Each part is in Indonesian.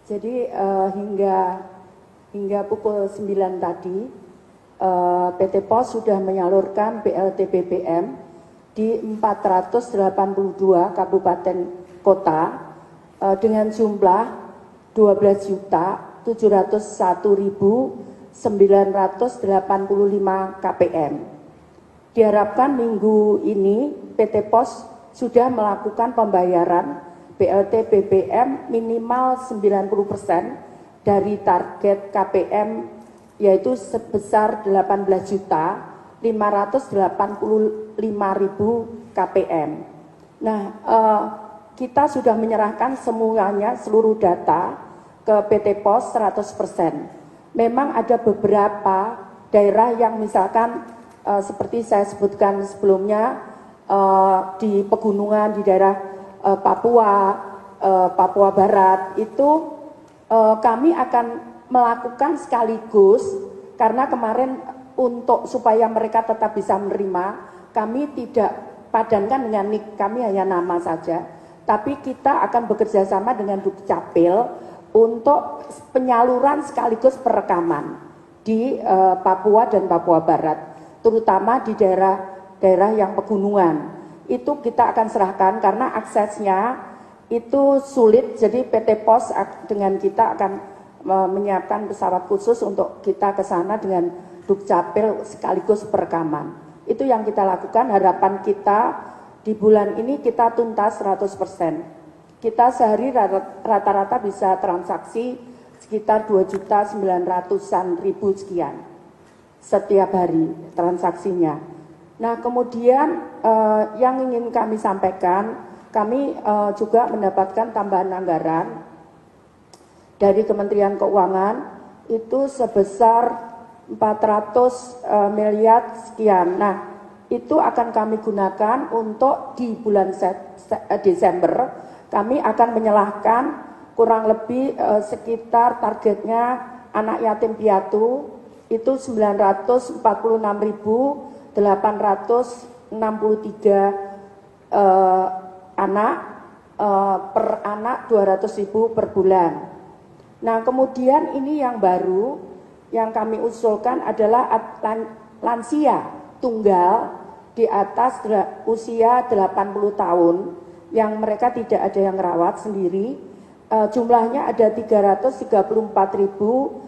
Jadi hingga pukul 9 tadi PT POS sudah menyalurkan BLT BBM di 482 kabupaten kota dengan jumlah 12.701.985 KPM. Diharapkan minggu ini PT POS sudah melakukan pembayaran BLT BBM minimal 90% dari target KPM, yaitu sebesar 18.585.000 KPM. Nah, kita sudah menyerahkan semuanya, seluruh data ke PT POS 100%. Memang ada beberapa daerah yang misalkan seperti saya sebutkan sebelumnya, di pegunungan di daerah Papua Barat itu kami akan melakukan sekaligus, karena kemarin untuk supaya mereka tetap bisa menerima, kami tidak padankan dengan NIK, kami hanya nama saja, tapi kita akan bekerja sama dengan Dukcapil untuk penyaluran sekaligus perekaman di Papua dan Papua Barat, terutama di daerah yang pegunungan. Itu kita akan serahkan karena aksesnya itu sulit, jadi PT POS dengan kita akan menyiapkan pesawat khusus untuk kita ke sana dengan Dukcapil sekaligus perekaman. Itu yang kita lakukan. Harapan kita di bulan ini kita tuntas 100%. Kita sehari rata-rata bisa transaksi sekitar 2.900.000 sekian setiap hari transaksinya. Nah, kemudian yang ingin kami sampaikan, kami juga mendapatkan tambahan anggaran dari Kementerian Keuangan itu sebesar 400 miliar sekian. Nah, itu akan kami gunakan untuk di bulan Desember kami akan menyalurkan kurang lebih sekitar targetnya anak yatim piatu itu 946.863 anak, per anak 200.000 per bulan. Nah, kemudian ini yang baru yang kami usulkan adalah lansia tunggal di atas usia 80 tahun yang mereka tidak ada yang rawat sendiri. Jumlahnya ada 334.011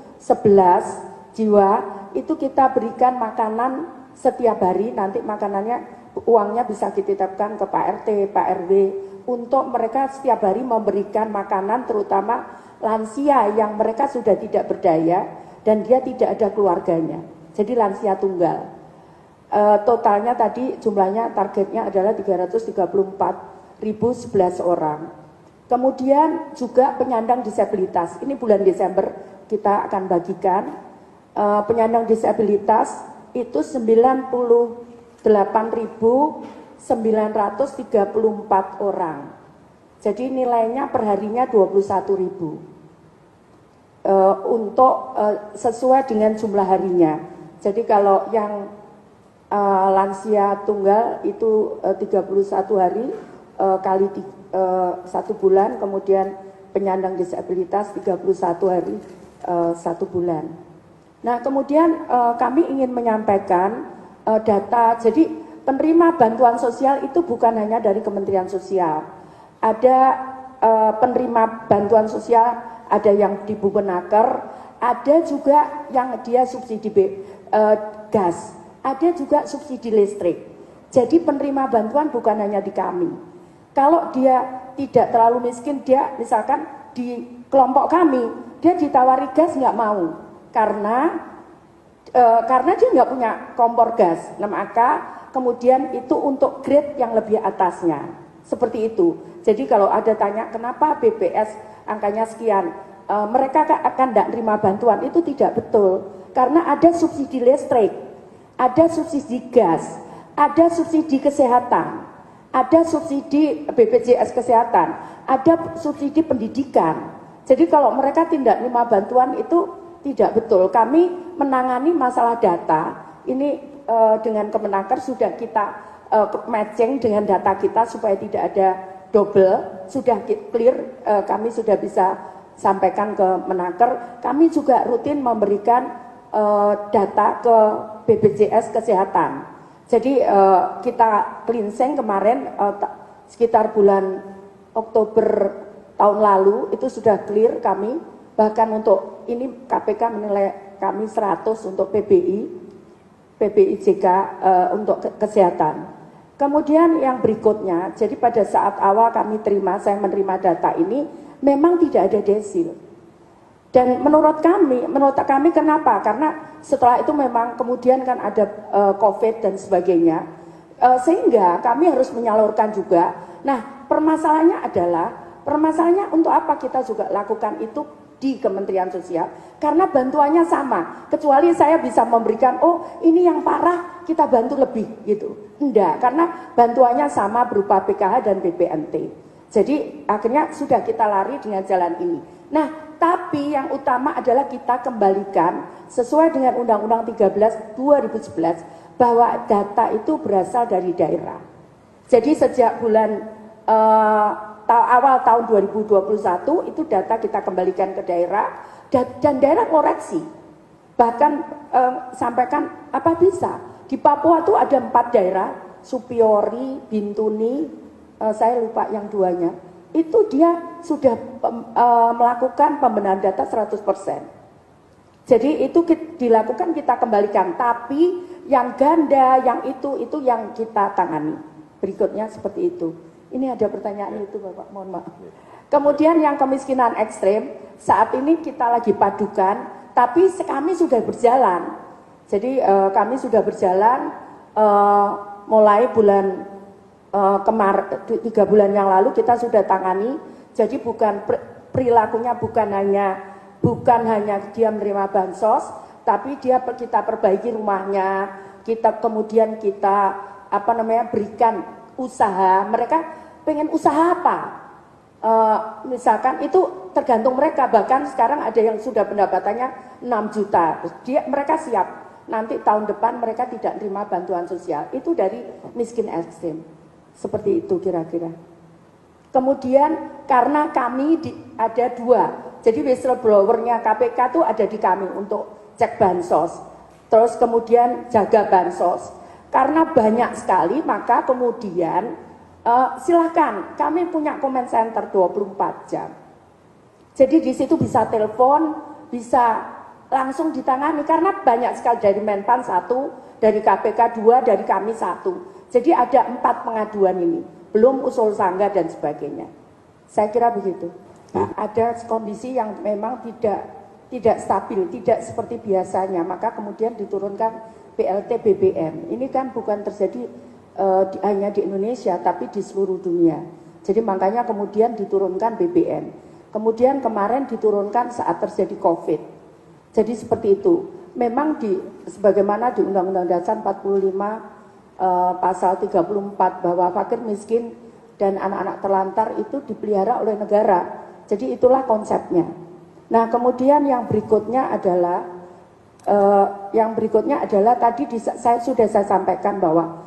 jiwa. Itu kita berikan makanan setiap hari, nanti makanannya, uangnya bisa dititipkan ke Pak RT, Pak RW, untuk mereka setiap hari memberikan makanan, terutama lansia yang mereka sudah tidak berdaya dan dia tidak ada keluarganya, jadi lansia tunggal. Totalnya tadi jumlahnya targetnya adalah 334.011 orang. Kemudian juga penyandang disabilitas, ini bulan Desember kita akan bagikan penyandang disabilitas itu 98.934 orang. Jadi nilainya perharinya 21.000 untuk sesuai dengan jumlah harinya. Jadi kalau yang lansia tunggal itu 31 hari kali 1 bulan, kemudian penyandang disabilitas 31 hari 1 bulan. Nah, kemudian kami ingin menyampaikan data. Jadi penerima bantuan sosial itu bukan hanya dari Kementerian Sosial. Ada penerima bantuan sosial, ada yang di Bupenaker, ada juga yang dia subsidi gas, ada juga subsidi listrik. Jadi penerima bantuan bukan hanya di kami. Kalau dia tidak terlalu miskin, dia misalkan di kelompok kami, dia ditawari gas nggak mau. Karena dia nggak punya kompor gas. Nah, maka kemudian itu untuk grade yang lebih atasnya, seperti itu. Jadi kalau ada tanya kenapa BPS angkanya sekian, mereka akan tidak terima bantuan, itu tidak betul. Karena ada subsidi listrik, ada subsidi gas, ada subsidi kesehatan, ada subsidi BPJS kesehatan, ada subsidi pendidikan. Jadi kalau mereka tidak terima bantuan itu tidak betul. Kami menangani masalah data ini dengan Kemenaker sudah kita matching dengan data kita supaya tidak ada double, sudah clear, kami sudah bisa sampaikan ke Menaker. Kami juga rutin memberikan data ke BPJS Kesehatan. Jadi kita cleansing kemarin sekitar bulan Oktober tahun lalu itu sudah clear kami, bahkan untuk ini KPK menilai kami 100 untuk PBIJK untuk kesehatan. Kemudian yang berikutnya, jadi pada saat awal saya menerima data ini memang tidak ada desil. Dan menurut kami kenapa? Karena setelah itu memang kemudian kan ada COVID dan sebagainya, sehingga kami harus menyalurkan juga. Nah, permasalahannya untuk apa kita juga lakukan itu di Kementerian Sosial? Karena bantuannya sama, kecuali saya bisa memberikan, oh ini yang parah kita bantu lebih gitu. Enggak, karena bantuannya sama berupa PKH dan BPNT. Jadi akhirnya sudah kita lari dengan jalan ini. Nah, tapi yang utama adalah kita kembalikan sesuai dengan Undang-Undang 13 2011 bahwa data itu berasal dari daerah. Jadi sejak bulan awal tahun 2021 itu data kita kembalikan ke daerah dan daerah koreksi. Bahkan sampaikan apa bisa. Di Papua itu ada 4 daerah, Supiori, Bintuni, saya lupa yang duanya. Itu dia sudah melakukan pembenahan data 100%. Jadi itu dilakukan kita kembalikan, tapi yang ganda, yang itu yang kita tangani. Berikutnya seperti itu. Ini ada pertanyaan itu Bapak, mohon maaf. Kemudian yang kemiskinan ekstrem, saat ini kita lagi padukan, tapi kami sudah berjalan. Jadi kami sudah berjalan mulai bulan kemarin 3 bulan yang lalu kita sudah tangani. Jadi perilakunya bukan hanya dia menerima bansos, tapi kita perbaiki rumahnya, kemudian kita berikan usaha. Mereka pengen usaha apa? Misalkan itu tergantung mereka. Bahkan sekarang ada yang sudah pendapatannya 6 juta. Mereka siap. Nanti tahun depan mereka tidak terima bantuan sosial. Itu dari miskin ekstrem. Seperti itu kira-kira. Kemudian karena kami ada 2. Jadi whistleblower-nya KPK itu ada di kami untuk cek bansos. Terus kemudian jaga bansos. Karena banyak sekali maka kemudian silakan, kami punya comment center 24 jam. Jadi di situ bisa telepon, bisa langsung ditangani karena banyak sekali dari Menpan 1, dari KPK 2, dari kami 1. Jadi ada 4 pengaduan ini, belum usul sangga dan sebagainya. Saya kira begitu. Nah, ada kondisi yang memang tidak stabil, tidak seperti biasanya, maka kemudian diturunkan BLT BBM. Ini kan bukan terjadi hanya di Indonesia, tapi di seluruh dunia. Jadi makanya kemudian diturunkan BBM. Kemudian kemarin diturunkan saat terjadi COVID. Jadi seperti itu. Memang sebagaimana di Undang-Undang Dasar 45 pasal 34 bahwa fakir miskin dan anak-anak terlantar itu dipelihara oleh negara. Jadi itulah konsepnya. Nah, kemudian yang berikutnya adalah tadi saya sampaikan bahwa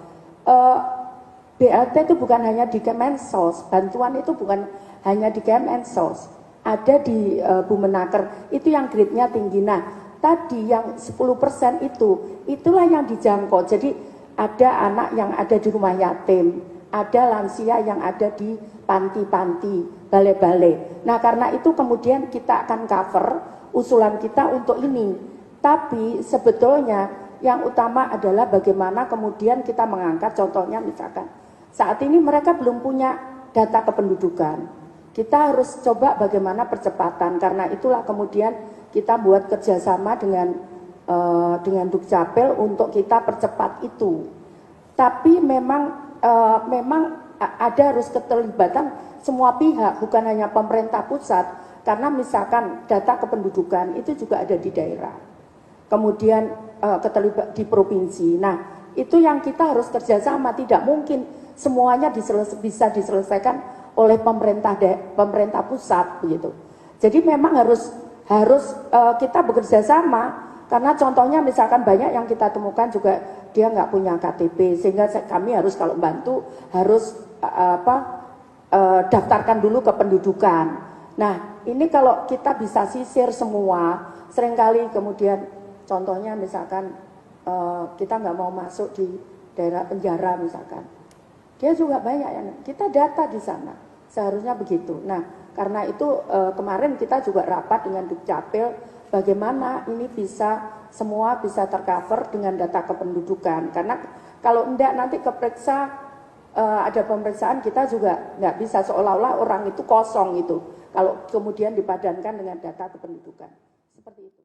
BLT itu bukan hanya di Kemensos, bantuan itu bukan hanya di Kemensos, ada di Bumenaker, itu yang grade-nya tinggi. Nah, tadi yang 10% itulah yang dijangkau. Jadi ada anak yang ada di rumah yatim, ada lansia yang ada di panti-panti, balai-balai. Nah, karena itu kemudian kita akan cover usulan kita untuk ini. Tapi sebetulnya yang utama adalah bagaimana kemudian kita mengangkat, contohnya misalkan saat ini mereka belum punya data kependudukan. Kita harus coba bagaimana percepatan, karena itulah kemudian kita buat kerjasama dengan Dukcapil untuk kita percepat itu. Tapi memang ada harus keterlibatan semua pihak, bukan hanya pemerintah pusat, karena misalkan data kependudukan itu juga ada di daerah. Kemudian keterlibat di provinsi. Nah, itu yang kita harus kerjasama. Tidak mungkin semuanya bisa diselesaikan oleh pemerintah pusat begitu. Jadi memang harus kita bekerja sama. Karena contohnya misalkan banyak yang kita temukan juga dia nggak punya KTP, sehingga kami harus kalau bantu harus daftarkan dulu kependudukan. Nah, ini kalau kita bisa sisir semua, seringkali kemudian contohnya misalkan kita nggak mau masuk di daerah penjara misalkan, dia juga banyak yang kita data di sana, seharusnya begitu. Nah, karena itu kemarin kita juga rapat dengan Dukcapil, bagaimana ini bisa semua bisa tercover dengan data kependudukan. Karena kalau enggak nanti keperiksa ada pemeriksaan kita juga nggak bisa, seolah-olah orang itu kosong itu kalau kemudian dipadankan dengan data kependudukan seperti itu.